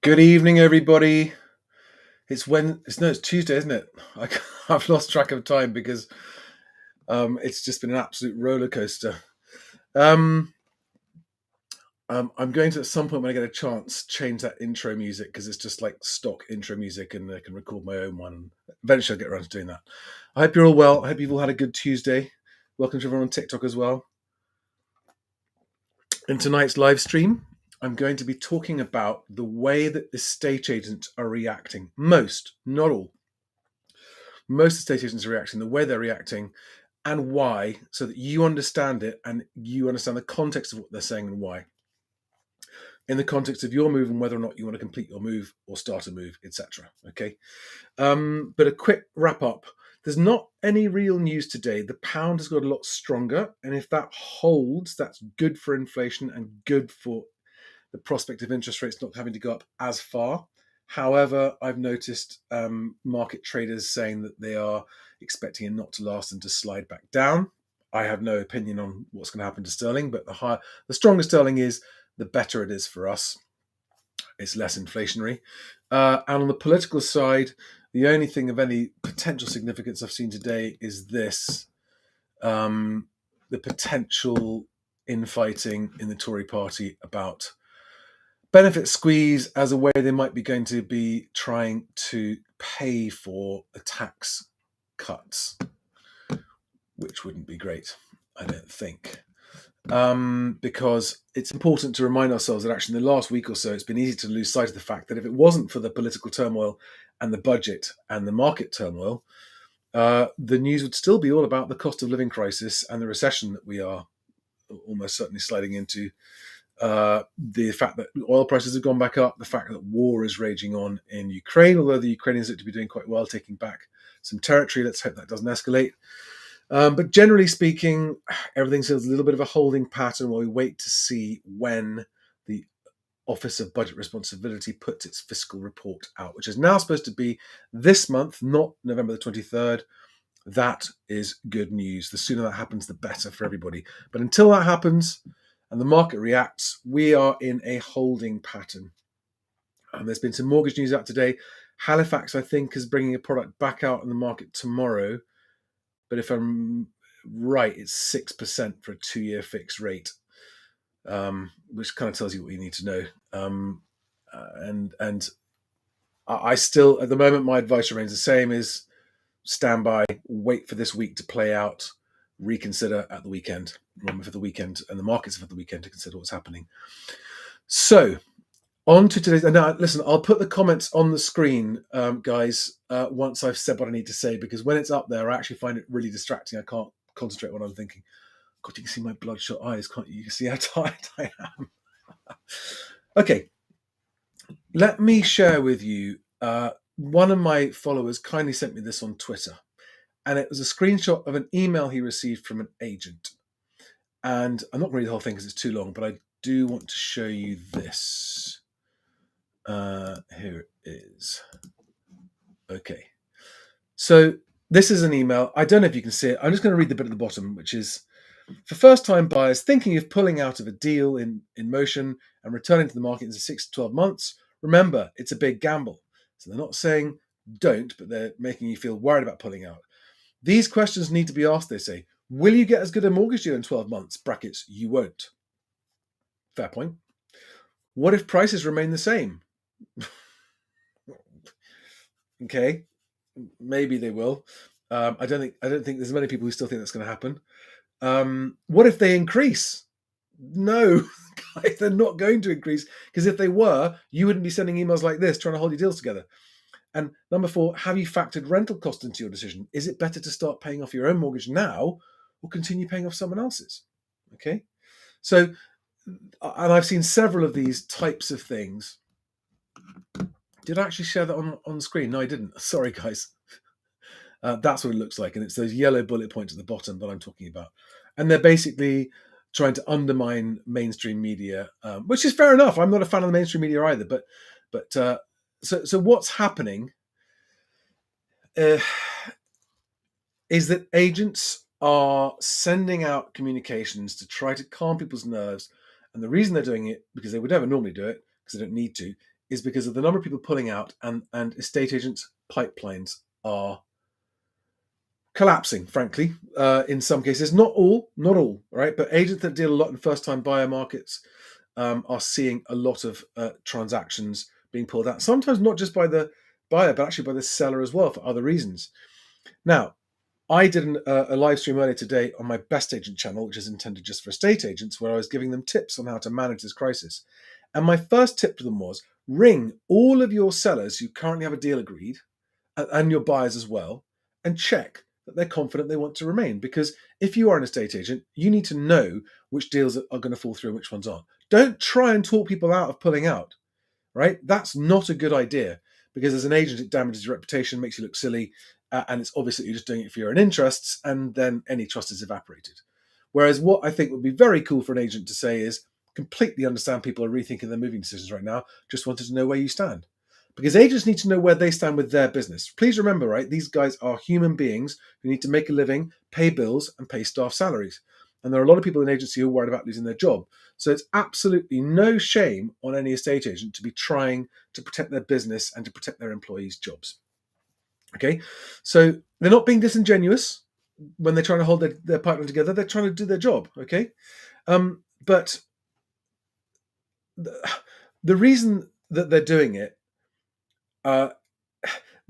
Good evening, everybody. It's Tuesday, isn't it? I've lost track of time because it's just been an absolute roller coaster. I'm going to, at some point when I get a chance, change that intro music because it's just like stock intro music, and I can record my own one. Eventually, I'll get around to doing that. I hope you're all well. I hope you've all had a good Tuesday. Welcome to everyone on TikTok as well. In tonight's live stream, I'm going to be talking about the way that estate agents are reacting. Most, not all. Most estate agents are reacting, the way they're reacting, and why, so that you understand it and you understand the context of what they're saying and why. In the context of your move and whether or not you want to complete your move or start a move, etc. Okay. But a quick wrap up. There's not any real news today. The pound has got a lot stronger, and if that holds, that's good for inflation and good for the prospect of interest rates not having to go up as far. However, I've noticed market traders saying that they are expecting it not to last and to slide back down. I have no opinion on what's going to happen to sterling, but the stronger sterling is, the better it is for us. It's less inflationary. And on the political side, the only thing of any potential significance I've seen today is this: the potential infighting in the Tory party about benefit squeeze as a way they might be going to be trying to pay for the tax cuts, which wouldn't be great, I don't think. Because it's important to remind ourselves that actually in the last week or so, it's been easy to lose sight of the fact that if it wasn't for the political turmoil and the budget and the market turmoil, the news would still be all about the cost of living crisis and the recession that we are almost certainly sliding into. The fact that oil prices have gone back up, the fact that war is raging on in Ukraine, although the Ukrainians look to be doing quite well, taking back some territory. Let's hope that doesn't escalate. But generally speaking, everything feels a little bit of a holding pattern while we wait to see when the Office of Budget Responsibility puts its fiscal report out, which is now supposed to be this month, not November the 23rd. That is good news. The sooner that happens, the better for everybody. But until that happens and the market reacts, we are in a holding pattern. There's been some mortgage news out today. Halifax, I think, is bringing a product back out in the market tomorrow. But if I'm right, it's 6% for a 2-year fixed rate, which kind of tells you what you need to know. And I still, at the moment, my advice remains the same: is stand by, wait for this week to play out, reconsider at the weekend, remember for the weekend, and the markets for the weekend to consider what's happening. So, on to today's. Now, listen, I'll put the comments on the screen, guys, once I've said what I need to say, because when it's up there, I actually find it really distracting. I can't concentrate on what I'm thinking. God, you can see my bloodshot eyes, can't you? You can see how tired I am. Okay, let me share with you. One of my followers kindly sent me this on Twitter, and it was a screenshot of an email he received from an agent. And I'm not going to read the whole thing because it's too long, but I do want to show you this. Here it is. Okay. So this is an email. I don't know if you can see it. I'm just going to read the bit at the bottom, which is: for first-time buyers thinking of pulling out of a deal in motion and returning to the market in 6 to 12 months, remember, it's a big gamble. So they're not saying don't, but they're making you feel worried about pulling out. These questions need to be asked, they say. Will you get as good a mortgage deal in 12 months? Brackets, you won't. Fair point. What if prices remain the same? Okay, maybe they will. I don't think there's many people who still think that's going to happen. What if they increase? No, guys, they're not going to increase, because if they were, you wouldn't be sending emails like this trying to hold your deals together. And number 4, have you factored rental cost into your decision? Is it better to start paying off your own mortgage now or continue paying off someone else's? Okay, so, and I've seen several of these types of things. Did I actually share that on screen? No, I didn't. Sorry, guys. That's what it looks like, and it's those yellow bullet points at the bottom that I'm talking about. And they're basically trying to undermine mainstream media, which is fair enough. I'm not a fan of the mainstream media either. But so what's happening is that agents are sending out communications to try to calm people's nerves, and the reason they're doing it, because they would never normally do it, because they don't need to, is because of the number of people pulling out, and estate agents' pipelines are collapsing, frankly, in some cases. Not all, right? But agents that deal a lot in first-time buyer markets are seeing a lot of transactions being pulled out. Sometimes not just by the buyer, but actually by the seller as well for other reasons. Now, I did a live stream earlier today on my Best Agent channel, which is intended just for estate agents, where I was giving them tips on how to manage this crisis. And my first tip to them was ring all of your sellers who currently have a deal agreed, and your buyers as well, and check that they're confident they want to remain. Because if you are an estate agent, you need to know which deals are going to fall through and which ones aren't. Don't try and talk people out of pulling out, right? That's not a good idea, because as an agent, it damages your reputation, makes you look silly, and it's obvious that you're just doing it for your own interests, and then any trust is evaporated. Whereas what I think would be very cool for an agent to say is, completely understand people are rethinking their moving decisions right now, just wanted to know where you stand. Because agents need to know where they stand with their business. Please remember, right, these guys are human beings who need to make a living, pay bills, and pay staff salaries. And there are a lot of people in agency who are worried about losing their job. So it's absolutely no shame on any estate agent to be trying to protect their business and to protect their employees' jobs. Okay, so they're not being disingenuous when they're trying to hold their pipeline together. They're trying to do their job. Okay, but the reason that they're doing it, the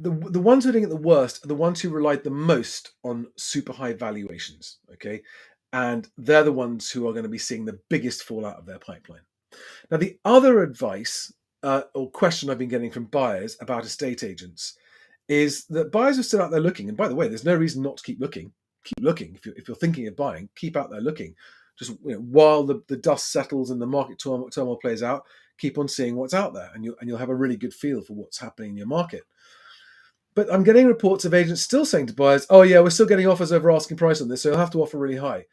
ones who are doing it the worst are the ones who relied the most on super high valuations. Okay, and they're the ones who are going to be seeing the biggest fallout of their pipeline. Now, the other advice or question I've been getting from buyers about estate agents is that buyers are still out there looking. And by the way, there's no reason not to keep looking. Keep looking. If you're thinking of buying, keep out there looking. Just while the dust settles and the market turmoil plays out, keep on seeing what's out there, and you'll have a really good feel for what's happening in your market. But I'm getting reports of agents still saying to buyers, "Oh yeah, we're still getting offers over asking price on this, so you'll have to offer really high."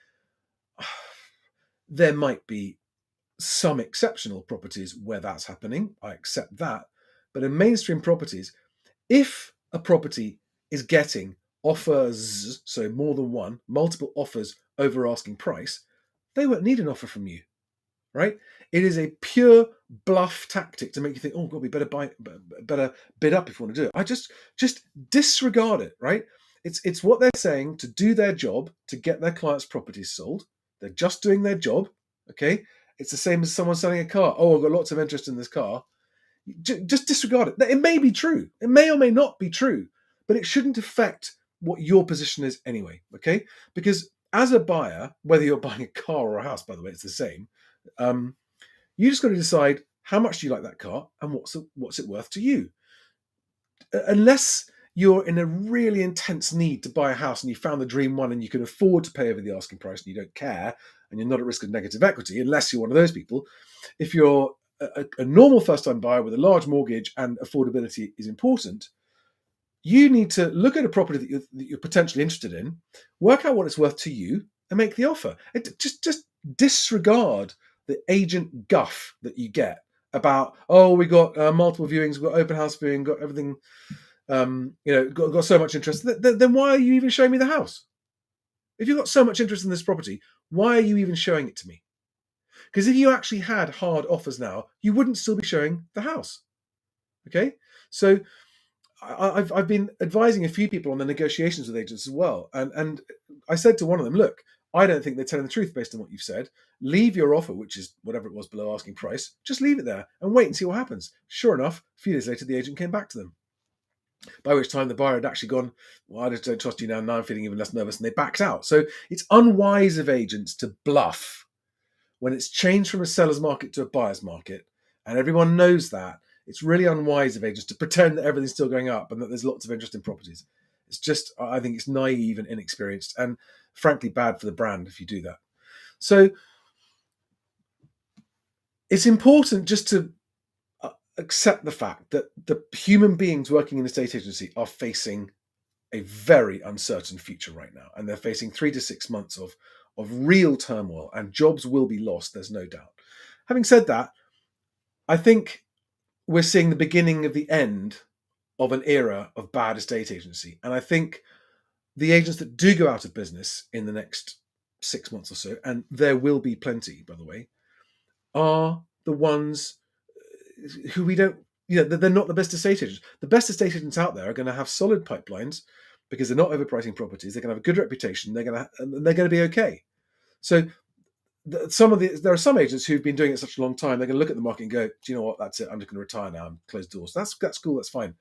There might be some exceptional properties where that's happening. I accept that. But in mainstream properties, if a property is getting offers, so more than one, multiple offers over asking price, they won't need an offer from you, right? It is a pure bluff tactic to make you think, oh God, we better bid up if you want to do it. I just disregard it, right? It's what they're saying to do their job, to get their clients' properties sold. They're just doing their job, okay? It's the same as someone selling a car. Oh, I've got lots of interest in this car. Just disregard it. It may be true. It may or may not be true, but it shouldn't affect what your position is anyway, okay? Because as a buyer, whether you're buying a car or a house, by the way, it's the same. You just got to decide how much do you like that car and what's it worth to you. Unless you're in a really intense need to buy a house and you found the dream one and you can afford to pay over the asking price and you don't care and you're not at risk of negative equity, unless you're one of those people. If you're a normal first-time buyer with a large mortgage and affordability is important, you need to look at a property that you're potentially interested in, work out what it's worth to you, and make the offer. Just disregard the agent guff that you get about, oh, we got multiple viewings, we've got open house viewing, got everything, got so much interest. Then why are you even showing me the house? If you've got so much interest in this property, why are you even showing it to me? Because if you actually had hard offers now, you wouldn't still be showing the house. Okay, so I've been advising a few people on the negotiations with agents as well, and I said to one of them, look, I don't think they're telling the truth based on what you've said. Leave your offer, which is whatever it was below asking price, just leave it there and wait and see what happens. Sure enough, a few days later, the agent came back to them. By which time the buyer had actually gone, well, I just don't trust you now. Now I'm feeling even less nervous, and they backed out. So it's unwise of agents to bluff when it's changed from a seller's market to a buyer's market, and everyone knows that. It's really unwise of agents to pretend that everything's still going up and that there's lots of interest in properties. It's just, I think it's naive and inexperienced, and frankly bad for the brand if you do that. So it's important just to accept the fact that the human beings working in a estate agency are facing a very uncertain future right now, and they're facing 3 to 6 months of real turmoil, and jobs will be lost, there's no doubt. Having said that, I think we're seeing the beginning of the end of an era of bad estate agency. And I think the agents that do go out of business in the next 6 months or so, and there will be plenty, by the way, are the ones who we don't they're not the best estate agents. The best estate agents out there are going to have solid pipelines because they're not overpricing properties. They're going to have a good reputation. They're going to be okay. So there are some agents who've been doing it such a long time. They're going to look at the market and go, "Do you know what? That's it. I'm just going to retire now and close doors." That's cool. That's fine.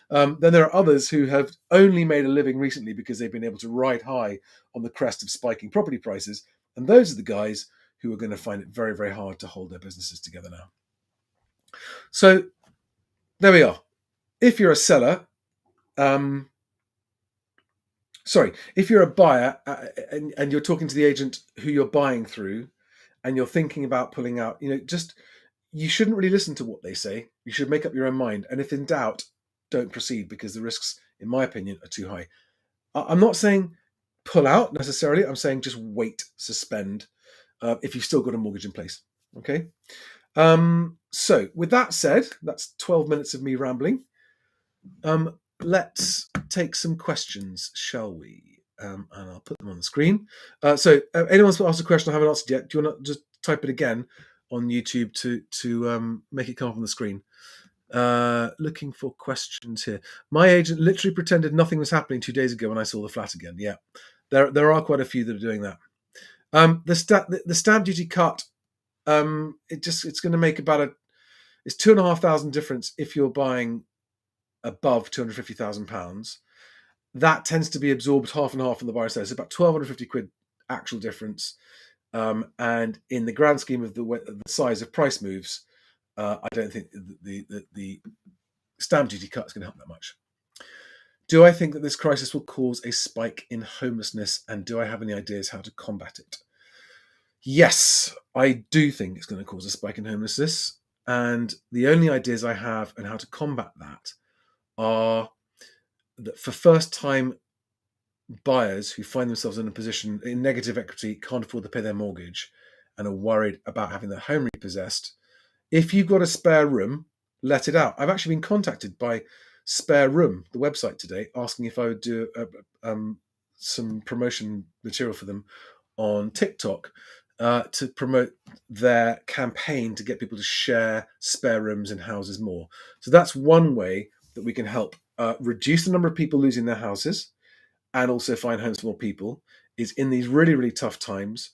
Then there are others who have only made a living recently because they've been able to ride high on the crest of spiking property prices, and those are the guys who are going to find it very, very hard to hold their businesses together now. So there we are. If you're a seller, if you're a buyer and you're talking to the agent who you're buying through, and you're thinking about pulling out, you shouldn't really listen to what they say. You should make up your own mind. And if in doubt, don't proceed because the risks, in my opinion, are too high. I'm not saying pull out necessarily. I'm saying just wait, suspend, if you've still got a mortgage in place. Okay. So with that said, that's 12 minutes of me rambling. Let's take some questions, shall we? And I'll put them on the screen. So anyone's asked a question I haven't answered yet, do you want to just type it again on YouTube to make it come up on the screen? Looking for questions here. My agent literally pretended nothing was happening 2 days ago when I saw the flat again. Yeah, there are quite a few that are doing that. The stamp duty cut, it's going to make it's £2,500 difference if you're buying above £250,000. That tends to be absorbed half and half on the buyer side. It's about £1,250 actual difference. And in the grand scheme of the size of price moves, I don't think the stamp duty cut is going to help that much. Do I think that this crisis will cause a spike in homelessness, and do I have any ideas how to combat it? Yes, I do think it's going to cause a spike in homelessness, and the only ideas I have on how to combat that are that for first-time buyers who find themselves in a position in negative equity, can't afford to pay their mortgage, and are worried about having their home repossessed, if you've got a spare room, let it out. I've actually been contacted by Spare Room, the website, today, asking if I would do some promotion material for them on TikTok to promote their campaign to get people to share spare rooms in houses more. So that's one way that we can help reduce the number of people losing their houses and also find homes for more people, is in these really, really tough times,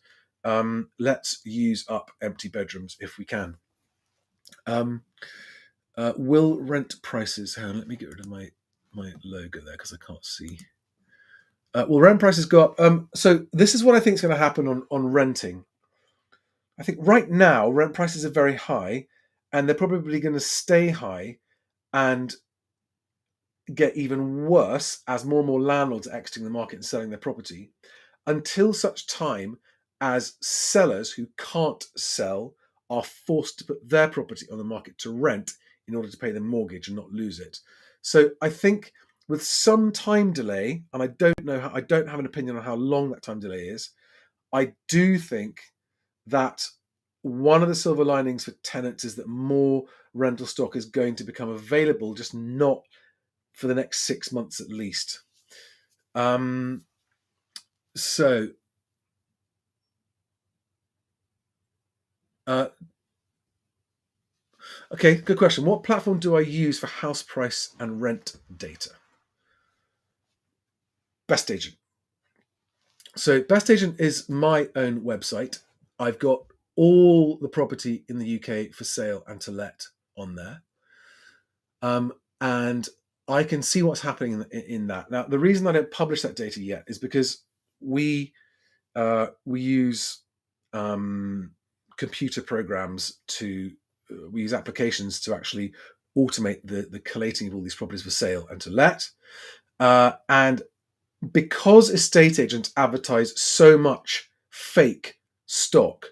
let's use up empty bedrooms if we can. Will rent prices, hang on, let me get rid of my logo there because I can't see. Will rent prices go up? So this is what I think is going to happen on renting. I think right now rent prices are very high, and they're probably going to stay high and get even worse as more and more landlords are exiting the market and selling their property, until such time as sellers who can't sell are forced to put their property on the market to rent in order to pay their mortgage and not lose it. So I think with some time delay, and I don't have an opinion on how long that time delay is, I do think that one of the silver linings for tenants is that more rental stock is going to become available, just not for the next 6 months at least. Okay, good question. What platform do I use for house price and rent data? Best Agent. So Best Agent is my own website. I've got all the property in the UK for sale and to let on there. And I can see what's happening in that. Now, the reason I don't publish that data yet is because we use computer programs we use applications to actually automate the collating of all these properties for sale and to let. And because estate agents advertise so much fake stock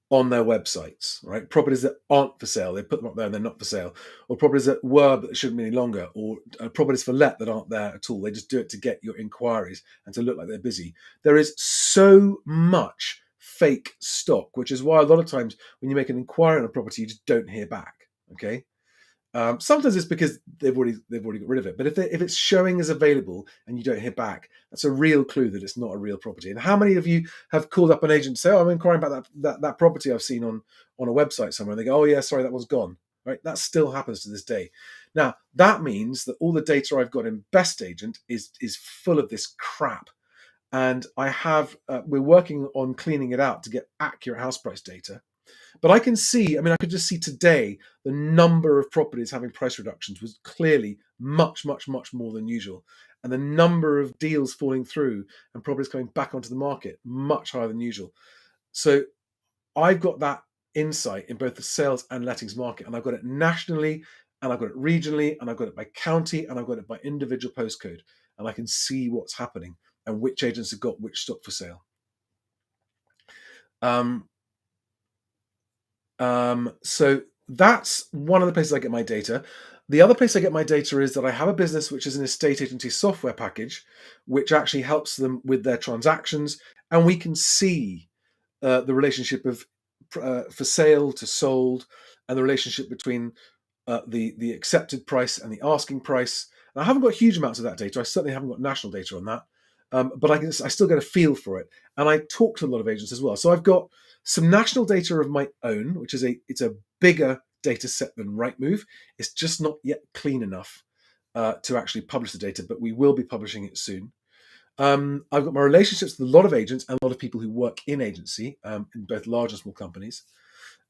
on their websites, right? Properties that aren't for sale, they put them up there and they're not for sale, or properties that were but shouldn't be any longer, or properties for let that aren't there at all. They just do it to get your inquiries and to look like they're busy. There is so much fake stock, which is why a lot of times when you make an inquiry on a property, you just don't hear back. Okay. Sometimes it's because they've already got rid of it. But if it's showing as available and you don't hear back, that's a real clue that it's not a real property. And how many of you have called up an agent and say, "Oh, I'm inquiring about that property I've seen on a website somewhere," and they go, "Oh yeah, sorry, that one's gone." right? That still happens to this day. Now, that means that all the data I've got in Best Agent is full of this crap. And we're working on cleaning it out to get accurate house price data. But I can see, I could just see today the number of properties having price reductions was clearly much, much, much more than usual. And the number of deals falling through and properties coming back onto the market, much higher than usual. So I've got that insight in both the sales and lettings market. And I've got it nationally, and I've got it regionally, and I've got it by county, and I've got it by individual postcode. And I can see what's happening and which agents have got which stock for sale. So that's one of the places I get my data. The other place I get my data is that I have a business which is an estate agency software package, which actually helps them with their transactions, and we can see the relationship of for sale to sold, and the relationship between the accepted price and the asking price. And I haven't got huge amounts of that data. I certainly haven't got national data on that, but I still get a feel for it. And I talk to a lot of agents as well. So I've got some national data of my own, which is it's a bigger data set than Rightmove. It's just not yet clean enough to actually publish the data, but we will be publishing it soon. I've got my relationships with a lot of agents and a lot of people who work in agency, in both large and small companies.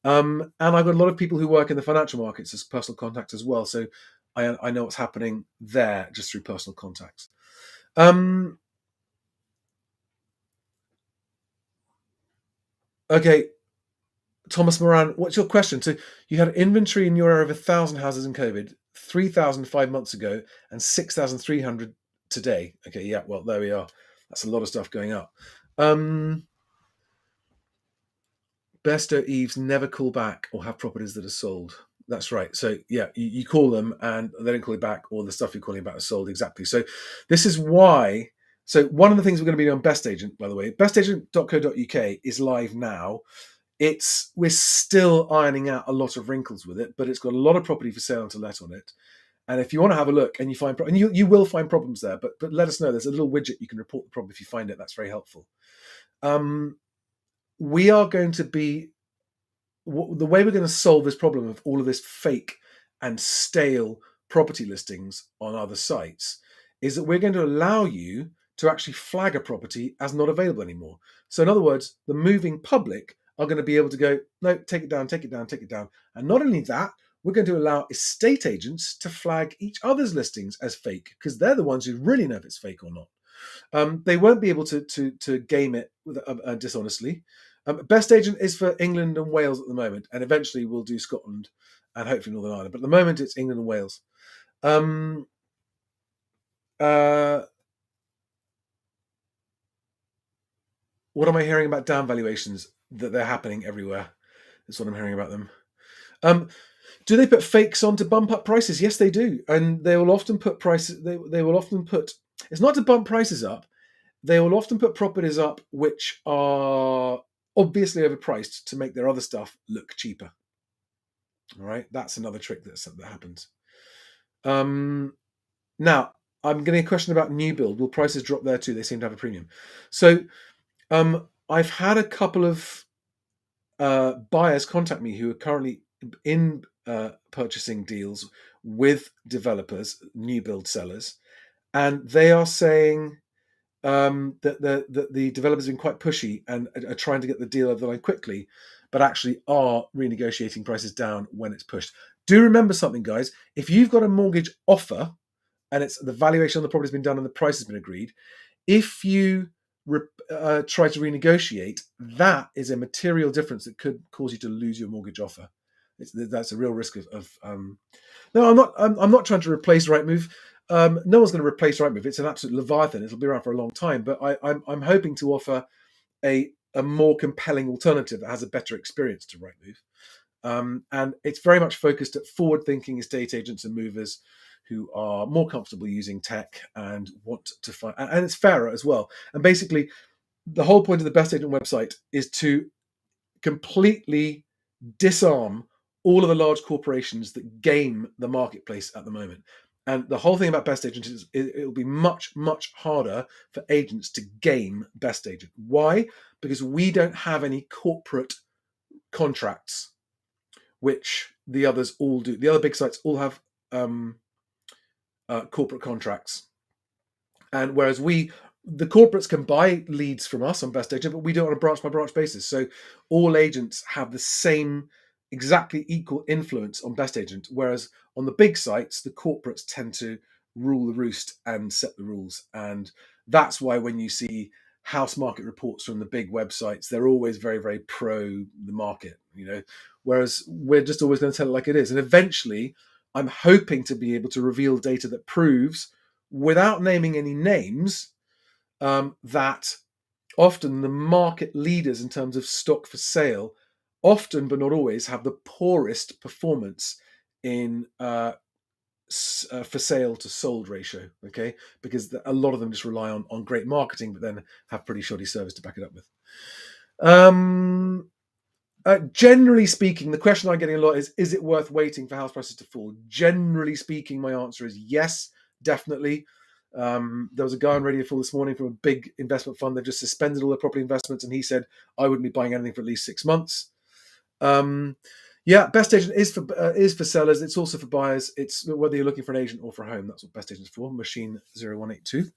And I've got a lot of people who work in the financial markets as personal contacts as well. So I know what's happening there just through personal contacts. Okay, Thomas Moran, what's your question? So you had inventory in your area of 1,000 houses in COVID, 3,000 5 months ago, and 6,300 today. Okay, yeah, well, there we are. That's a lot of stuff going up. Besto Eves never call back or have properties that are sold. That's right. So yeah, you call them and they don't call you back, or the stuff you're calling about is sold. Exactly. So this is why. So one of the things we're going to be on Best Agent, by the way, bestagent.co.uk is live now. We're still ironing out a lot of wrinkles with it, but it's got a lot of property for sale and to let on it. And if you want to have a look and you find, and you will find problems there, but let us know. There's a little widget you can report the problem if you find it. That's very helpful. We are going to be, the way we're going to solve this problem of all of this fake and stale property listings on other sites is that we're going to allow you to actually flag a property as not available anymore. So in other words, the moving public are going to be able to go, no, take it down, take it down, take it down. And not only that, we're going to allow estate agents to flag each other's listings as fake, because they're the ones who really know if it's fake or not. They won't be able to game it dishonestly. Best Agent is for England and Wales at the moment, and eventually we'll do Scotland and hopefully Northern Ireland. But at the moment, it's England and Wales. What am I hearing about down valuations? That they're happening everywhere. That's what I'm hearing about them. Do they put fakes on to bump up prices? Yes, they do, and they will often put prices. They will often put. It's not to bump prices up. They will often put properties up which are obviously overpriced to make their other stuff look cheaper. All right, that's another trick that happens. Now, I'm getting a question about new build. Will prices drop there too? They seem to have a premium. So I've had a couple of buyers contact me who are currently in purchasing deals with developers, new build sellers, and they are saying that the developers have been quite pushy and are trying to get the deal over the line quickly, but actually are renegotiating prices down when it's pushed. Do remember something, guys. If you've got a mortgage offer and it's the valuation on the property has been done and the price has been agreed, if you try to renegotiate, that is a material difference that could cause you to lose your mortgage offer. That's a real risk of no, I'm not trying to replace Rightmove. No one's going to replace Rightmove. It's an absolute leviathan. It'll be around for a long time. But I'm hoping to offer a more compelling alternative that has a better experience to Rightmove. And it's very much focused at forward-thinking estate agents and movers who are more comfortable using tech and want to find, and it's fairer as well. And basically, the whole point of the Best Agent website is to completely disarm all of the large corporations that game the marketplace at the moment. And the whole thing about Best Agent is it will be much, much harder for agents to game Best Agent. Why? Because we don't have any corporate contracts. which the others all do. The other big sites all have corporate contracts. And whereas the corporates can buy leads from us on Best Agent, but we do it on a branch by branch basis. So all agents have the same, exactly equal influence on Best Agent. Whereas on the big sites, the corporates tend to rule the roost and set the rules. And that's why when you see house market reports from the big websites, they're always very, very pro the market, whereas we're just always going to tell it like it is. And eventually, I'm hoping to be able to reveal data that proves, without naming any names, that often the market leaders in terms of stock for sale, often but not always, have the poorest performance in for sale to sold ratio, okay? Because a lot of them just rely on great marketing, but then have pretty shoddy service to back it up with. Generally speaking, the question I'm getting a lot is it worth waiting for house prices to fall? Generally speaking, my answer is yes, definitely. There was a guy on Radio 4 this morning from a big investment fund that just suspended all their property investments, and he said, I wouldn't be buying anything for at least 6 months. Best Agent is for sellers. It's also for buyers. It's whether you're looking for an agent or for a home. That's what Best Agent's for. Machine 0182.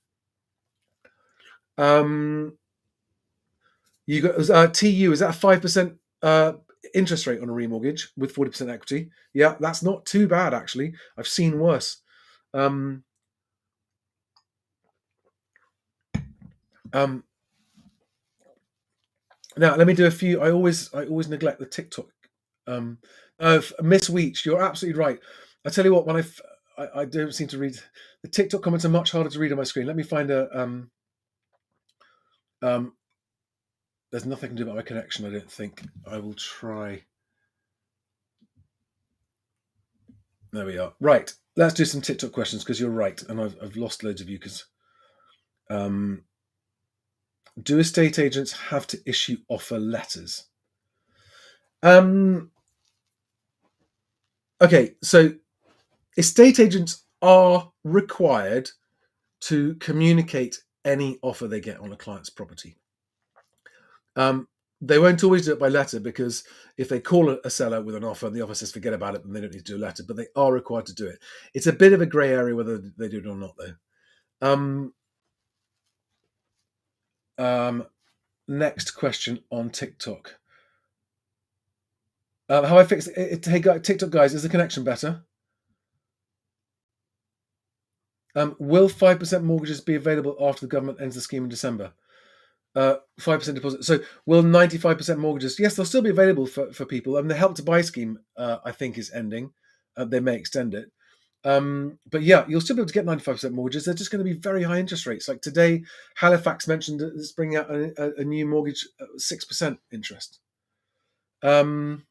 You got TU. Is that a 5% interest rate on a remortgage with 40% equity? Yeah, that's not too bad actually. I've seen worse. Now let me do a few. I always neglect the TikTok. Miss Weech, you're absolutely right. I tell you what, when I don't seem to read the TikTok comments are much harder to read on my screen. Let me find a there's nothing I can do about my connection, I don't think. I will try. There we are. Right. Let's do some TikTok questions because you're right. And I've lost loads of you because do estate agents have to issue offer letters? Okay, so estate agents are required to communicate any offer they get on a client's property. They won't always do it by letter because if they call a seller with an offer and the offer says forget about it, then they don't need to do a letter, but they are required to do it. It's a bit of a grey area whether they do it or not, though. Next question on TikTok. How I fix it? Hey, TikTok guys, is the connection better? Will 5% mortgages be available after the government ends the scheme in December? 5% deposit. So will 95% mortgages? Yes, they'll still be available for people. And the Help to Buy scheme, I think, is ending. They may extend it. But yeah, you'll still be able to get 95% mortgages. They're just going to be very high interest rates. Like today, Halifax mentioned that it's bringing out a new mortgage, 6% interest. Thank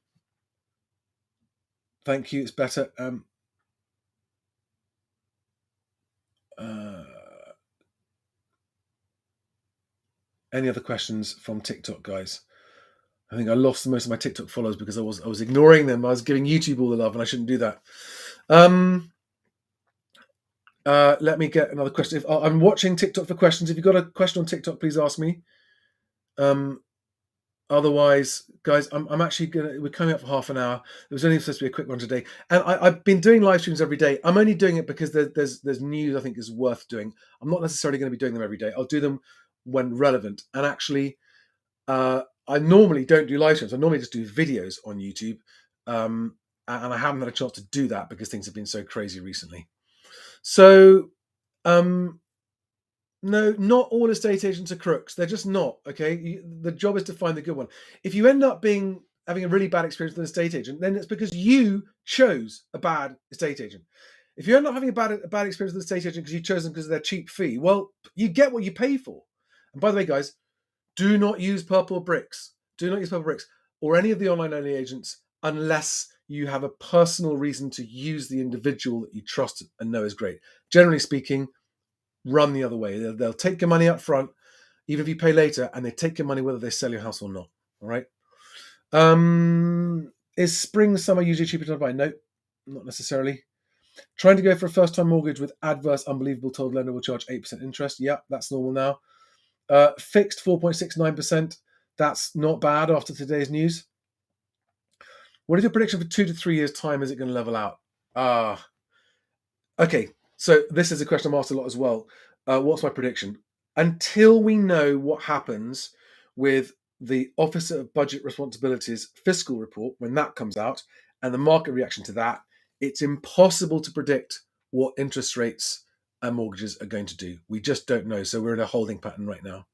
you. It's better. Any other questions from TikTok, guys? I think I lost most of my TikTok followers because I was ignoring them. I was giving YouTube all the love, and I shouldn't do that. Let me get another question. I'm watching TikTok for questions. If you've got a question on TikTok, please ask me. Otherwise, guys, I'm actually we're coming up for half an hour. It was only supposed to be a quick one today, and I've been doing live streams every day. I'm only doing it because there's news I think is worth doing. I'm not necessarily going to be doing them every day. I'll do them when relevant. And actually, I normally don't do live streams. I normally just do videos on YouTube, and I haven't had a chance to do that because things have been so crazy recently. So, no, not all estate agents are crooks. They're just not, okay? The job is to find the good one. If you end up having a really bad experience with an estate agent, then it's because you chose a bad estate agent. If you end up having a bad experience with an estate agent because you chose them because of their cheap fee, well, you get what you pay for. And by the way, guys, do not use Purple Bricks. Do not use Purple Bricks or any of the online-only agents unless you have a personal reason to use the individual that you trust and know is great. Generally speaking, run the other way. They'll take your money up front, even if you pay later, and they take your money whether they sell your house or not. All right. Is spring, summer usually cheaper to buy? No, not necessarily. Trying to go for a first-time mortgage with adverse, unbelievable, told lender will charge 8% interest. Yeah, that's normal now. Fixed 4.69%. That's not bad after today's news. What is your prediction for 2 to 3 years' time? Is it going to level out? Okay, so this is a question I'm asked a lot as well. What's my prediction? Until we know what happens with the Officer of Budget Responsibilities fiscal report, when that comes out, and the market reaction to that, it's impossible to predict what interest rates and mortgages are going to do. We just don't know. So we're in a holding pattern right now.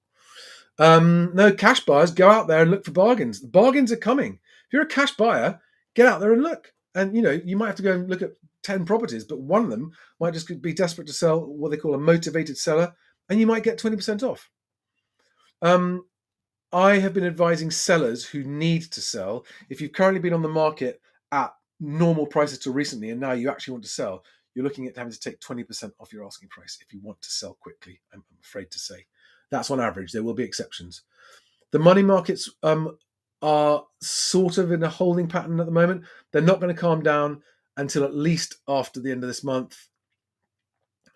No, cash buyers, go out there and look for bargains. The bargains are coming. If you're a cash buyer, get out there and look. And you might have to go and look at 10 properties, but one of them might just be desperate to sell, what they call a motivated seller, and you might get 20% off. I have been advising sellers who need to sell. If you've currently been on the market at normal prices till recently, and now you actually want to sell, you're looking at having to take 20% off your asking price if you want to sell quickly, I'm afraid to say. That's on average. There will be exceptions. The money markets are sort of in a holding pattern at the moment. They're not going to calm down until at least after the end of this month.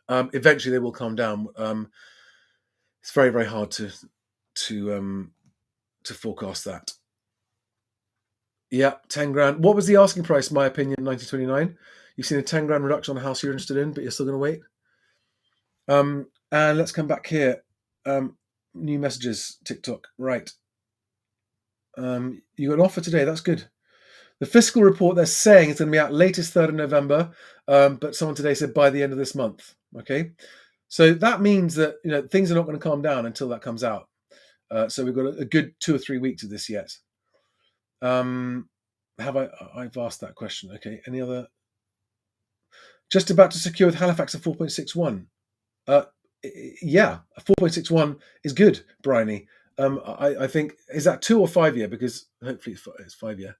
Eventually, they will calm down. It's very, very hard to forecast that. Yeah, 10 grand. What was the asking price? My opinion, 1929. You've seen a 10 grand reduction on a house you're interested in, but you're still going to wait. And let's come back here. New messages, TikTok. Right. You got an offer today. That's good. The fiscal report they're saying it's going to be out latest 3rd of November, but someone today said by the end of this month. Okay, so that means that things are not going to calm down until that comes out. So we've got a good 2 or 3 weeks of this yet. I've asked that question. Okay, any other? Just about to secure with Halifax a 4.61. Yeah, a 4.61 is good, Bryony. I think, is that 2 or 5 year? Because hopefully it's 5 year.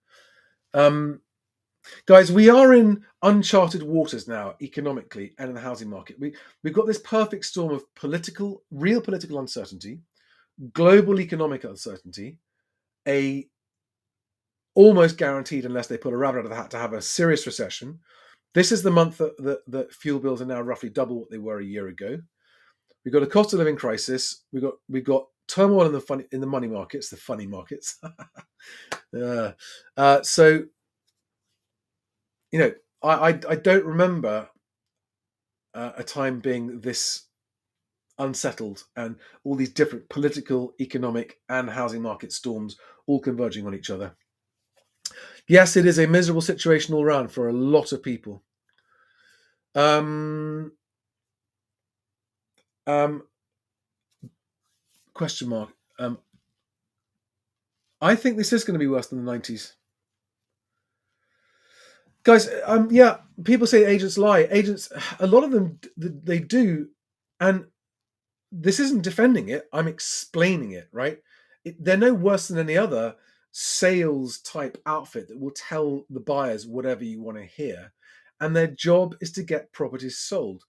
Guys, we are in uncharted waters now, economically and in the housing market. We've got this perfect storm of real political uncertainty, global economic uncertainty, a almost guaranteed, unless they put a rabbit out of the hat, to have a serious recession. This is the month that fuel bills are now roughly double what they were a year ago. We've got a cost of living crisis. We've got turmoil in the money markets, the funny markets. So I don't remember a time being this unsettled and all these different political, economic, and housing market storms all converging on each other. Yes, it is a miserable situation all round for a lot of people. Question mark. I think this is going to be worse than the 90s. Guys, yeah, people say agents lie. Agents, a lot of them, they do. And this isn't defending it. I'm explaining it, right? They're no worse than any other sales type outfit that will tell the buyers whatever you want to hear. And their job is to get properties sold.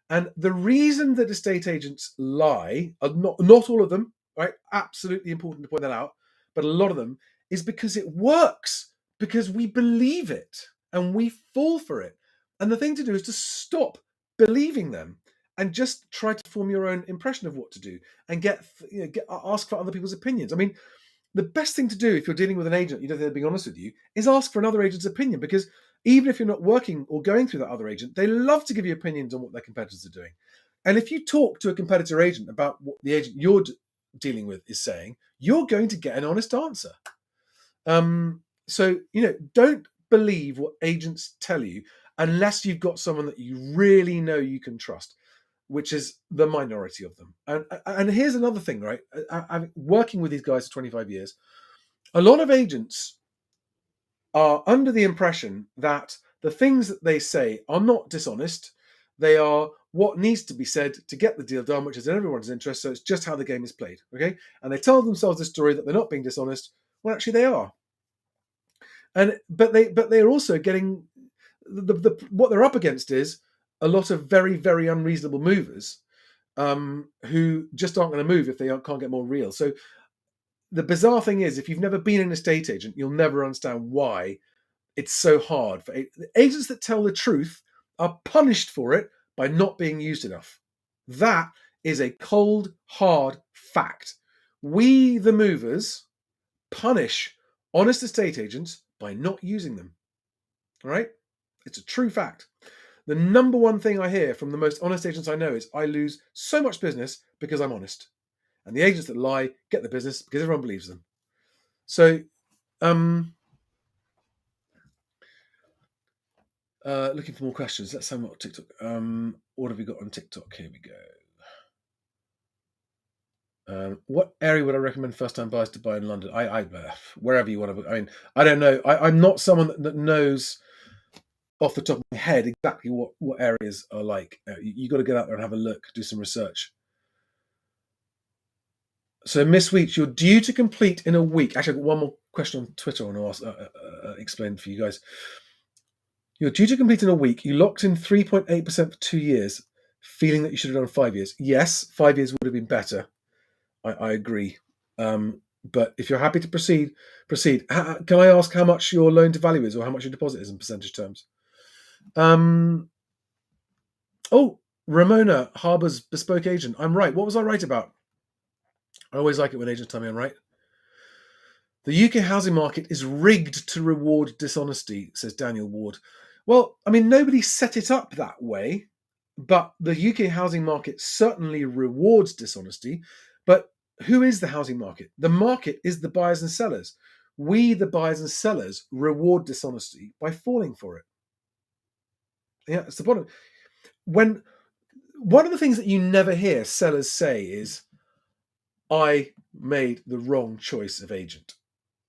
And the reason that estate agents lie, not all of them, right? Absolutely important to point that out. But a lot of them is because it works, because we believe it and we fall for it. And the thing to do is to stop believing them and just try to form your own impression of what to do and ask for other people's opinions. I mean, the best thing to do if you're dealing with an agent, they're being honest with you, is ask for another agent's opinion, because even if you're not working or going through that other agent, they love to give you opinions on what their competitors are doing. And if you talk to a competitor agent about what the agent you're dealing with is saying, you're going to get an honest answer. So, don't believe what agents tell you unless you've got someone that you really know you can trust, which is the minority of them. And here's another thing, right? I'm working with these guys for 25 years. A lot of agents are under the impression that the things that they say are not dishonest. They are what needs to be said to get the deal done, which is in everyone's interest. So it's just how the game is played, okay? And they tell themselves the story that they're not being dishonest, when actually they are. But they're also getting what they're up against is a lot of very, very unreasonable movers who just aren't going to move if they can't get more real. So the bizarre thing is, if you've never been an estate agent, you'll never understand why it's so hard for agents that tell the truth are punished for it by not being used enough. That is a cold, hard fact. We, the movers, punish honest estate agents by not using them. All right? It's a true fact. The number one thing I hear from the most honest agents I know is I lose so much business because I'm honest. And the agents that lie get the business because everyone believes them. So, looking for more questions. Let's have what TikTok. What have we got on TikTok? Here we go. What area would I recommend first-time buyers to buy in London? I wherever you want to. I mean, I don't know. I'm not someone that knows off the top of my head exactly what areas are like. You got to get out there and have a look, do some research. So, Miss Weech, you're due to complete in a week. Actually, I've got one more question on Twitter I want to ask, explain for you guys. You're due to complete in a week. You locked in 3.8% for 2 years, feeling that you should have done 5 years. Yes, 5 years would have been better. I agree. But if you're happy to proceed. Can I ask how much your loan to value is, or how much your deposit is in percentage terms? Oh, Ramona, Harbour's bespoke agent. I'm right. What was I right about? I always like it when agents tell me I'm right. The UK housing market is rigged to reward dishonesty, says Daniel Ward. Well, I mean, nobody set it up that way, but the UK housing market certainly rewards dishonesty. But who is the housing market? The market is the buyers and sellers. We, the buyers and sellers, reward dishonesty by falling for it. Yeah, it's the bottom. When one of the things that you never hear sellers say is, I made the wrong choice of agent,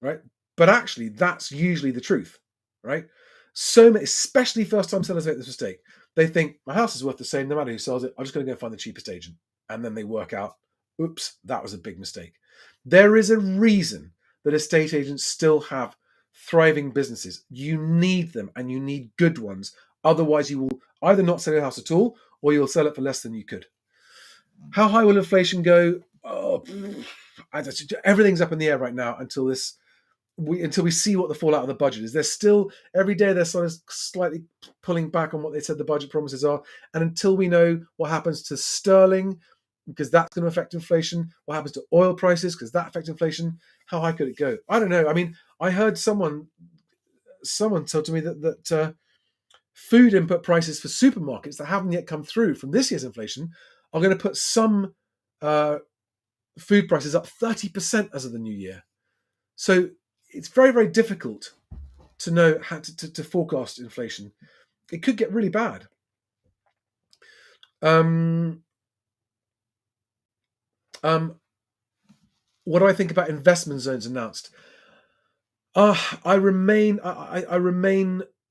right? But actually, that's usually the truth, right? So many, especially first-time sellers make this mistake. They think, my house is worth the same no matter who sells it. I'm just going to go find the cheapest agent. And then they work out, oops, that was a big mistake. There is a reason that estate agents still have thriving businesses. You need them, and you need good ones. Otherwise, you will either not sell your house at all, or you'll sell it for less than you could. How high will inflation go? Oh, everything's up in the air right now until we see what the fallout of the budget is. There's still, every day they're sort of slightly pulling back on what they said the budget promises are. And until we know what happens to sterling, because that's going to affect inflation, what happens to oil prices, because that affects inflation, how high could it go? I don't know. I mean, I heard someone told to me that food input prices for supermarkets that haven't yet come through from this year's inflation are going to put some food prices up 30% as of the new year. So it's very, very difficult to know how to forecast inflation. It could get really bad. What do I think about investment zones announced? I remain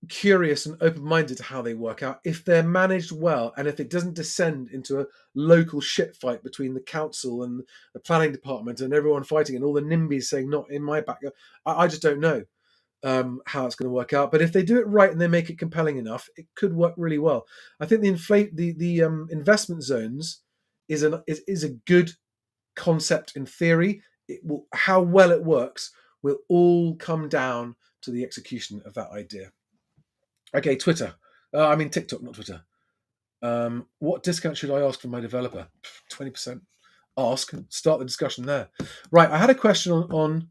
curious and open-minded to how they work out. If they're managed well, and if it doesn't descend into a local shit fight between the council and the planning department and everyone fighting and all the NIMBYs saying not in my backyard, I just don't know how it's going to work out. But if they do it right and they make it compelling enough, it could work really well. I think the investment zones is a good concept in theory. How well it works will all come down to the execution of that idea. Okay, Twitter. I mean TikTok, not Twitter. What discount should I ask from my developer? 20%. Ask. Start the discussion there. Right. I had a question on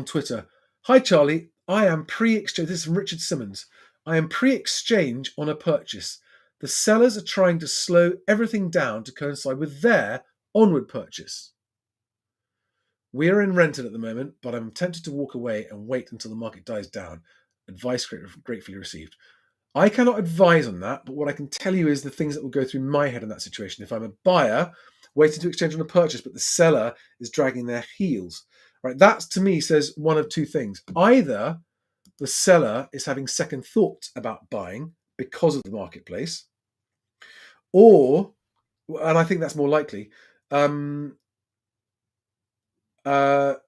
Twitter. Hi, Charlie. I am pre-exchange. This is from Richard Simmons. I am pre-exchange on a purchase. The sellers are trying to slow everything down to coincide with their onward purchase. We are in rented at the moment, but I'm tempted to walk away and wait until the market dies down. Advice gratefully received. I cannot advise on that, but what I can tell you is the things that will go through my head in that situation. If I'm a buyer waiting to exchange on a purchase, but the seller is dragging their heels, right? That to me says one of two things. Either the seller is having second thoughts about buying because of the marketplace, or, and I think that's more likely, in fact,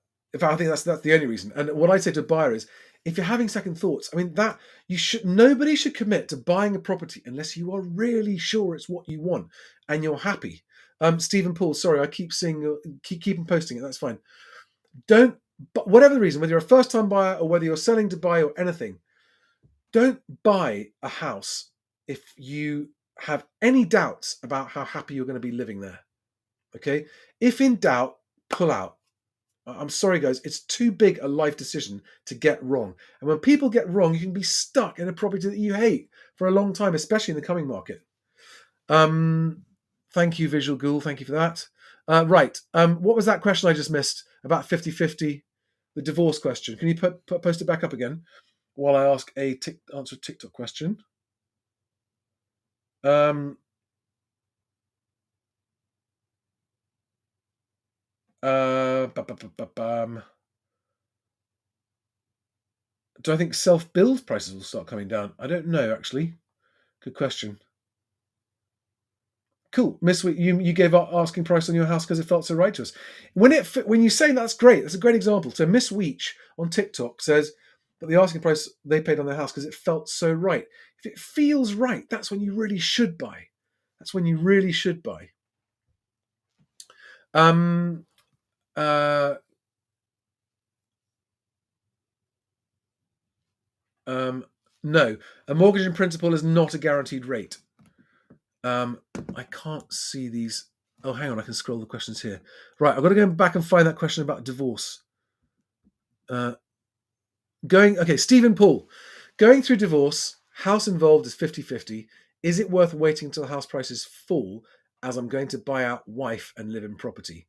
I think that's the only reason. And what I say to a buyer is, if you're having second thoughts, I mean that nobody should commit to buying a property unless you are really sure it's what you want and you're happy. Stephen Paul, sorry, I keep seeing keep posting it. That's fine. But whatever the reason, whether you're a first-time buyer or whether you're selling to buy or anything, don't buy a house if you have any doubts about how happy you're going to be living there. Okay, if in doubt, pull out. I'm sorry, guys. It's too big a life decision to get wrong. And when people get wrong, you can be stuck in a property that you hate for a long time, especially in the coming market. Thank you, Visual Ghoul. Thank you for that. Right. What was that question I just missed about 50-50? The divorce question. Can you post it back up again while I ask answer a TikTok question? Um, do I think self-build prices will start coming down? I don't know, actually. Good question. Cool, Miss. You gave up asking price on your house because it felt so right to us. When you say that's great, that's a great example. So Miss Weech on TikTok says that the asking price they paid on their house because it felt so right. If it feels right, that's when you really should buy. That's when you really should buy. Um. No, a mortgage in principle is not a guaranteed rate. I can't see these. Oh, hang on, I can scroll the questions here. Right, I've got to go back and find that question about divorce. Stephen Paul. Going through divorce, house involved is 50-50. Is it worth waiting until house prices fall as I'm going to buy out wife and live in property?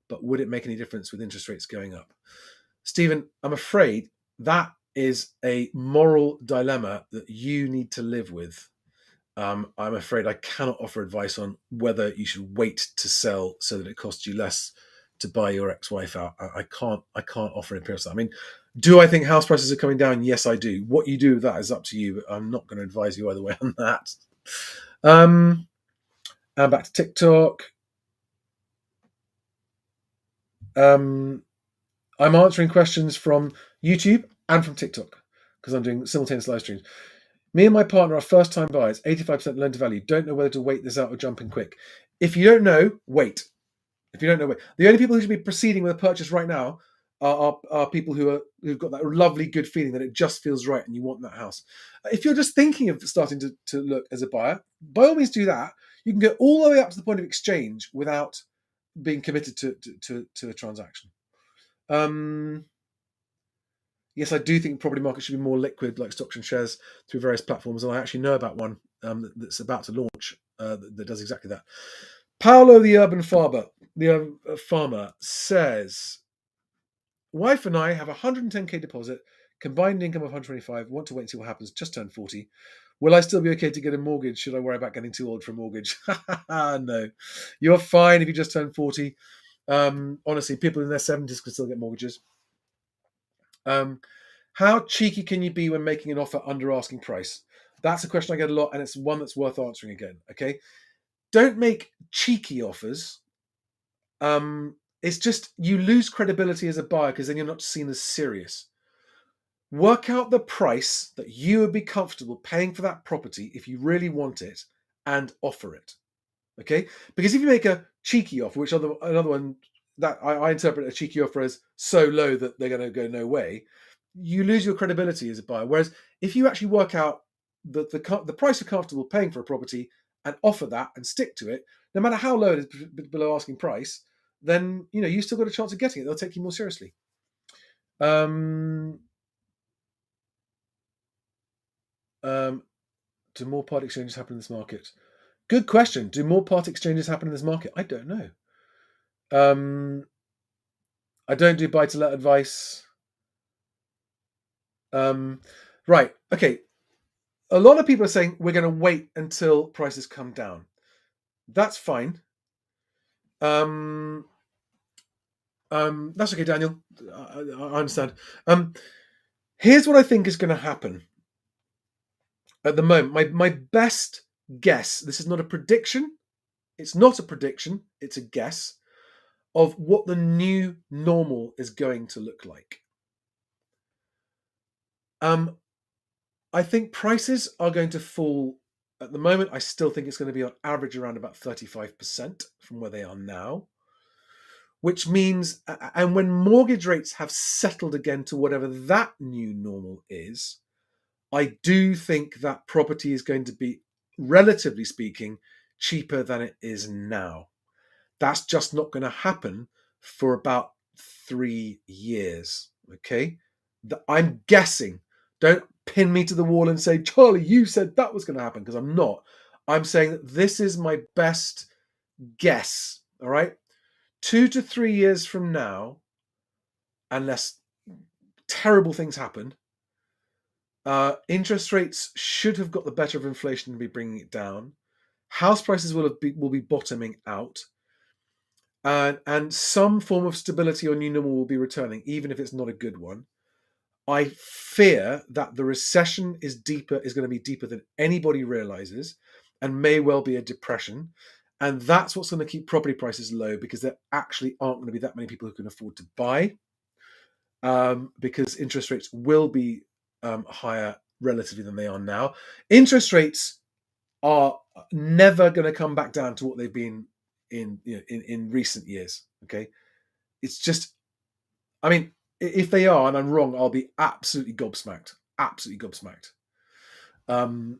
But would it make any difference with interest rates going up? Stephen, I'm afraid that is a moral dilemma that you need to live with. I'm afraid I cannot offer advice on whether you should wait to sell so that it costs you less to buy your ex-wife out. I can't offer an opinion on that. I mean, do I think house prices are coming down? Yes, I do. What you do with that is up to you. But I'm not going to advise you either way on that. And back to TikTok. I'm answering questions from YouTube and from TikTok because I'm doing simultaneous live streams. Me and my partner are first-time buyers, 85% loan to value. Don't know whether to wait this out or jump in quick. If you don't know, wait. If you don't know, wait. The only people who should be proceeding with a purchase right now are people who've got that lovely, good feeling that it just feels right and you want that house. If you're just thinking of starting to look as a buyer, by all means do that. You can go all the way up to the point of exchange without being committed to a transaction. Yes, I do think property market should be more liquid, like stocks and shares, through various platforms. And I actually know about one that's about to launch that does exactly that. Paolo, the urban farmer, says, "Wife and I have a 110k deposit, combined income of 125. Want to wait and see what happens. Just turned 40. Will I still be okay to get a mortgage? Should I worry about getting too old for a mortgage?" No, you're fine if you just turned 40. Honestly, people in their 70s can still get mortgages. How cheeky can you be when making an offer under asking price? That's a question I get a lot, and it's one that's worth answering again. Okay, don't make cheeky offers. It's just you lose credibility as a buyer because then you're not seen as serious. Work out the price that you would be comfortable paying for that property if you really want it, and offer it. Okay, because if you make a cheeky offer, which another one that I interpret a cheeky offer as so low that they're going to go no way, you lose your credibility as a buyer. Whereas if you actually work out the price you're comfortable paying for a property and offer that and stick to it, no matter how low it is below asking price, then you still got a chance of getting it. They'll take you more seriously. Do more part exchanges happen in this market? Good question. Do more part exchanges happen in this market? I don't know. I don't do buy-to-let advice. Right. Okay. A lot of people are saying we're going to wait until prices come down. That's fine. That's okay, Daniel. I understand. Here's what I think is going to happen at the moment. My best guess. This is not a prediction. It's not a prediction. It's a guess of what the new normal is going to look like. I think prices are going to fall. At the moment, I still think it's going to be on average around about 35% from where they are now, which means, and when mortgage rates have settled again to whatever that new normal is, I do think that property is going to be, relatively speaking, cheaper than it is now. That's just not going to happen for about 3 years. Okay, I'm guessing. Don't pin me to the wall and say, Charlie, you said that was going to happen, because I'm not. I'm saying that this is my best guess. All right, 2 to 3 years from now, unless terrible things happen, interest rates should have got the better of inflation and be bringing it down. House prices will be bottoming out, and some form of stability or new normal will be returning, even if it's not a good one. I fear that the recession is going to be deeper than anybody realizes, and may well be a depression. And that's what's going to keep property prices low, because there actually aren't going to be that many people who can afford to buy, because interest rates will be higher relatively than they are now. Interest rates are never going to come back down to what they've been in recent years. Okay, it's just, I mean, if they are, and I'm wrong, I'll be absolutely gobsmacked. Absolutely gobsmacked.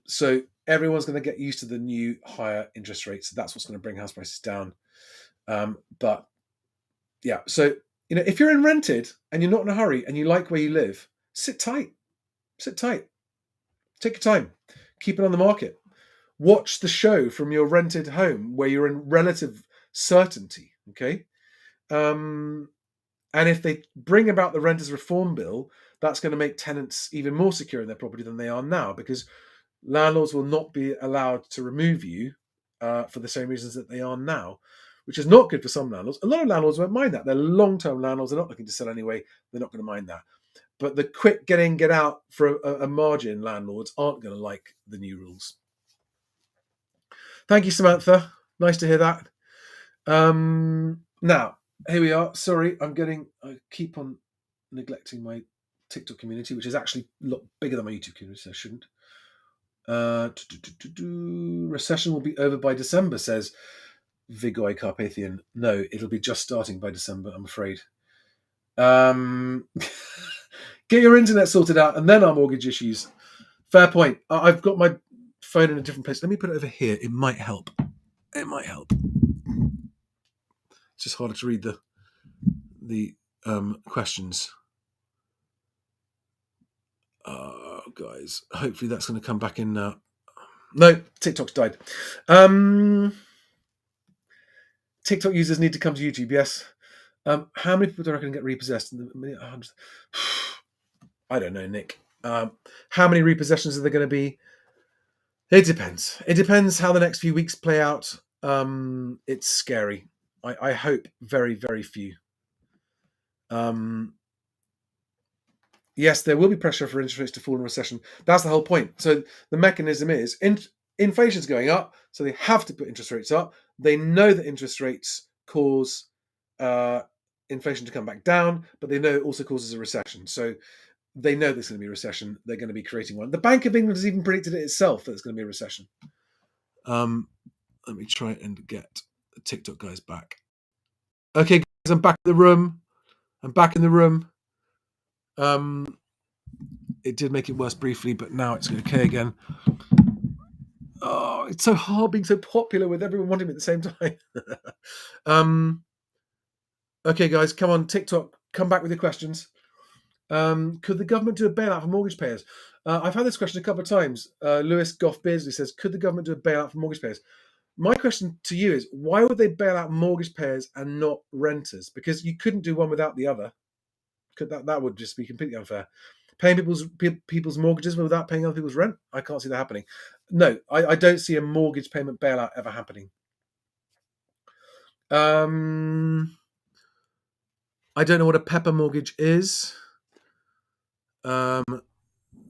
So everyone's going to get used to the new higher interest rates. That's what's going to bring house prices down. But yeah, so if you're in rented and you're not in a hurry and you like where you live, sit tight. Sit tight. Take your time. Keep it on the market. Watch the show from your rented home where you're in relative certainty. Okay. And if they bring about the renters reform bill, that's going to make tenants even more secure in their property than they are now, because landlords will not be allowed to remove you for the same reasons that they are now, which is not good for some landlords. A lot of landlords won't mind that. They're long-term landlords. They're not looking to sell anyway. They're not going to mind that. But the quick get in, get out for a margin landlords aren't going to like the new rules. Thank you, Samantha. Nice to hear that. Now, here we are. Sorry, I keep on neglecting my TikTok community, which is actually a lot bigger than my YouTube community, so I shouldn't. Recession will be over by December, says Vigoi Carpathian. No, it'll be just starting by December, I'm afraid. Get your internet sorted out, and then our mortgage issues. Fair point. I've got my phone in a different place. Let me put it over here. It might help. It might help. It's just harder to read the questions. Guys, hopefully that's going to come back in now. No, TikTok's died. TikTok users need to come to YouTube. Yes. How many people do I reckon get repossessed? I don't know, Nick. How many repossessions are there going to be? It depends. It depends how the next few weeks play out. It's scary. I hope very, very few. Yes, there will be pressure for interest rates to fall in recession. That's the whole point. So the mechanism is inflation's going up, so they have to put interest rates up. They know that interest rates cause inflation to come back down, but they know it also causes a recession. So they know there's going to be a recession. They're going to be creating one. The Bank of England has even predicted it itself that it's going to be a recession. Let me try and get the TikTok guys back. Okay, guys, I'm back in the room. It did make it worse briefly, but now it's okay again. Oh, it's so hard being so popular with everyone wanting it at the same time. Okay, guys, come on, TikTok, come back with your questions. Could the government do a bailout for mortgage payers? I've had this question a couple of times. Lewis Goff Beardsley says, could the government do a bailout for mortgage payers? My question to you is, why would they bail out mortgage payers and not renters? Because you couldn't do one without the other. That would just be completely unfair. Paying people's mortgages without paying other people's rent? I can't see that happening. No, I don't see a mortgage payment bailout ever happening. I don't know what a pepper mortgage is. So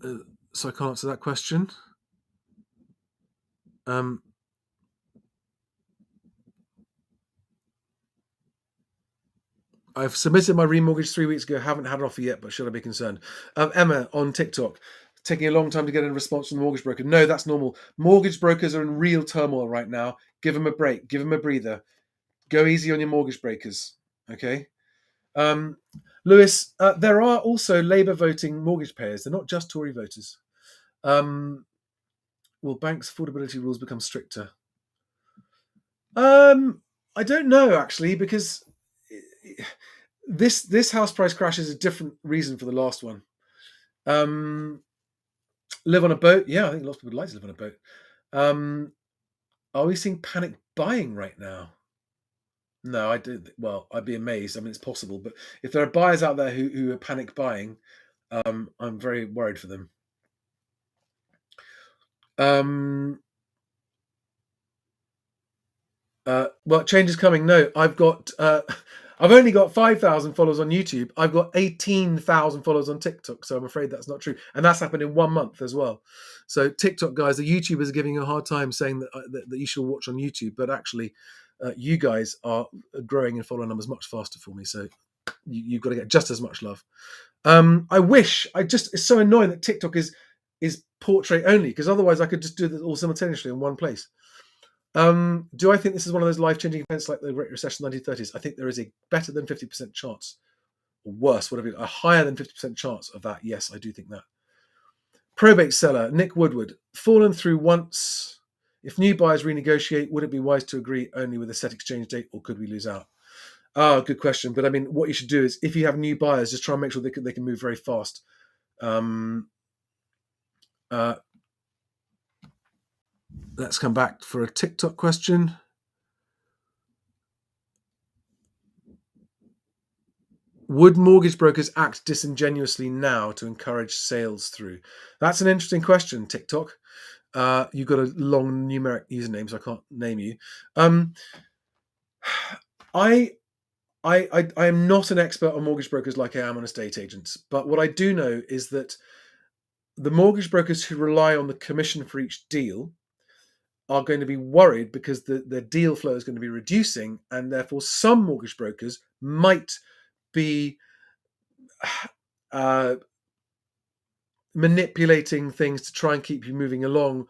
I can't answer that question. I've submitted my remortgage 3 weeks ago. Haven't had an offer yet, but should I be concerned? Emma on TikTok, taking a long time to get a response from the mortgage broker. No, that's normal. Mortgage brokers are in real turmoil right now. Give them a break. Give them a breather. Go easy on your mortgage brokers. Okay. Lewis, there are also Labour voting mortgage payers. They're not just Tory voters. Will banks' affordability rules become stricter? I don't know, actually, because This house price crash is a different reason for the last one. Live on a boat. Yeah, I think lots of people would like to live on a boat. Are we seeing panic buying right now? No, I do. Well, I'd be amazed. I mean, it's possible, but if there are buyers out there who are panic buying, I'm very worried for them. Well, change is coming. No, I've got. I've only got 5,000 followers on YouTube. I've got 18,000 followers on TikTok, so I'm afraid that's not true, and that's happened in 1 month as well. So TikTok guys, the YouTubers are giving you a hard time saying that you should watch on YouTube, but actually, you guys are growing in follower numbers much faster for me. So you've got to get just as much love. I wish. It's so annoying that TikTok is portrait only, because otherwise I could just do this all simultaneously in one place. Do I think this is one of those life-changing events like the Great Recession of the 1930s? I think there is a better than 50% chance, or worse, whatever, a higher than 50% chance of that. Yes, I do think that. Probate seller, Nick Woodward, fallen through once. If new buyers renegotiate, would it be wise to agree only with a set exchange date, or could we lose out? Good question. But I mean, what you should do is, if you have new buyers, just try and make sure they can move very fast. Let's come back for a TikTok question. Would mortgage brokers act disingenuously now to encourage sales through? That's an interesting question, TikTok. You've got a long numeric username, so I can't name you. I am not an expert on mortgage brokers like I am on estate agents, but what I do know is that the mortgage brokers who rely on the commission for each deal are going to be worried because the deal flow is going to be reducing, and therefore some mortgage brokers might be manipulating things to try and keep you moving along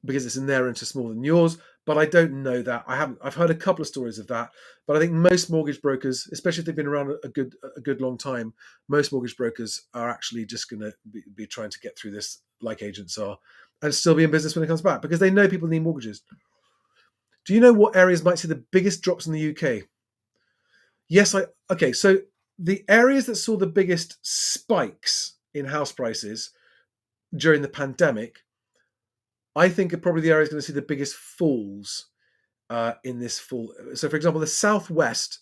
because it's in their interest more than yours. But I don't know that. I've heard a couple of stories of that, but I think most mortgage brokers, especially if they've been around a good long time, most mortgage brokers are actually just going to be trying to get through this like agents are, and still be in business when it comes back, because they know people need mortgages. Do you know what areas might see the biggest drops in the UK? Yes, okay. So the areas that saw the biggest spikes in house prices during the pandemic, I think are probably the areas going to see the biggest falls in this fall. So, for example, the Southwest,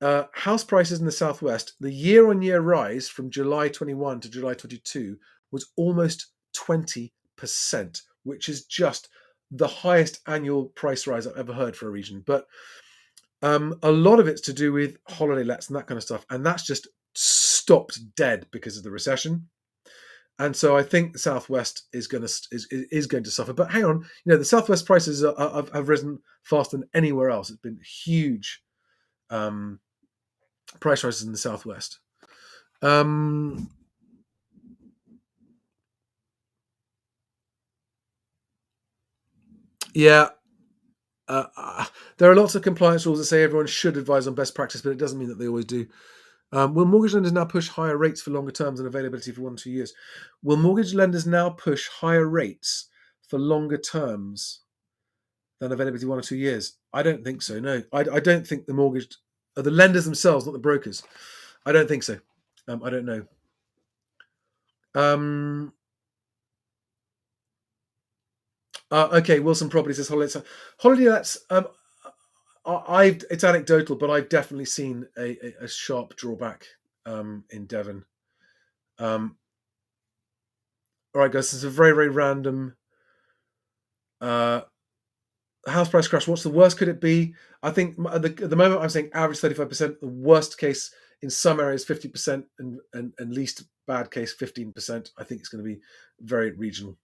house prices in the Southwest, the year-on-year rise from July 21 to July 22 was almost 20%, which is just the highest annual price rise I've ever heard for a region. But a lot of it's to do with holiday lets and that kind of stuff, and that's just stopped dead because of the recession. And so I think the Southwest is going to suffer. But hang on, the Southwest prices have risen faster than anywhere else. It's been huge price rises in the Southwest. Yeah. There are lots of compliance rules that say everyone should advise on best practice, but it doesn't mean that they always do. Will mortgage lenders now push higher rates for longer terms and availability for 1 to 2 years? Will mortgage lenders now push higher rates for longer terms than availability 1 or 2 years? I don't think so. No, I don't think the lenders themselves, not the brokers. I don't think so. I don't know. Okay, Wilson Property says holiday lets. It's anecdotal, but I've definitely seen a sharp drawback in Devon. All right, guys, this is a very, very random house price crash. What's the worst could it be? I think at the moment I'm saying average 35%. The worst case in some areas 50%, and least bad case 15%. I think it's going to be very regional.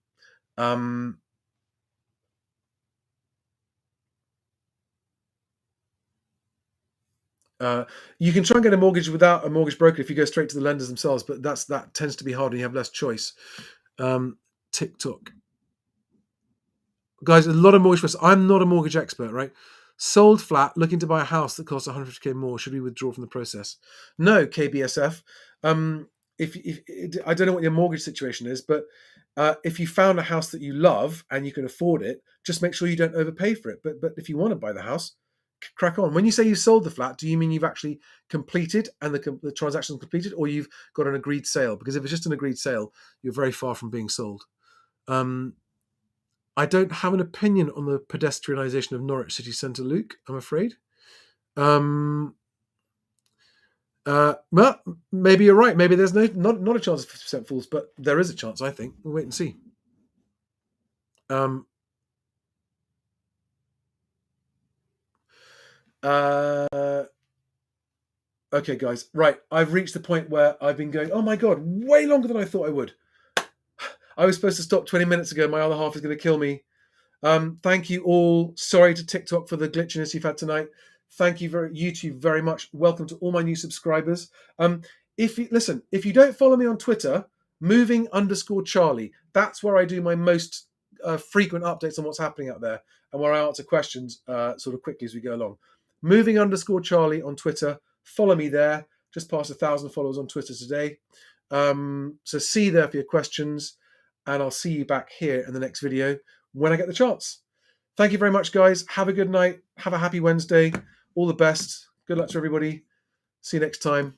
You can try and get a mortgage without a mortgage broker if you go straight to the lenders themselves, but that tends to be hard and you have less choice. TikTok. Guys, a lot of mortgage. I'm not a mortgage expert, right? Sold flat, looking to buy a house that costs 150k more. Should we withdraw from the process? No, KBSF. If I don't know what your mortgage situation is, but if you found a house that you love and you can afford it, just make sure you don't overpay for it. But if you want to buy the house, crack on. When you say you sold the flat, do you mean you've actually completed and the transaction's completed, or you've got an agreed sale? Because if it's just an agreed sale, you're very far from being sold. I don't have an opinion on the pedestrianisation of Norwich city centre, Luke, I'm afraid. Well, maybe you're right. Maybe there's not a chance of 50% falls, but there is a chance, I think. We'll wait and see. Okay, guys. Right. I've reached the point where I've been going, oh my God, way longer than I thought I would. I was supposed to stop 20 minutes ago. My other half is going to kill me. Thank you all. Sorry to TikTok for the glitchiness you've had tonight. Thank you YouTube very much. Welcome to all my new subscribers. If you don't follow me on Twitter, moving_Charlie, that's where I do my most frequent updates on what's happening out there and where I answer questions sort of quickly as we go along. Moving_Charlie on Twitter. Follow me there. Just past 1,000 followers on Twitter today. So see you there for your questions, and I'll see you back here in the next video when I get the chance. Thank you very much, guys. Have a good night. Have a happy Wednesday. All the best. Good luck to everybody. See you next time.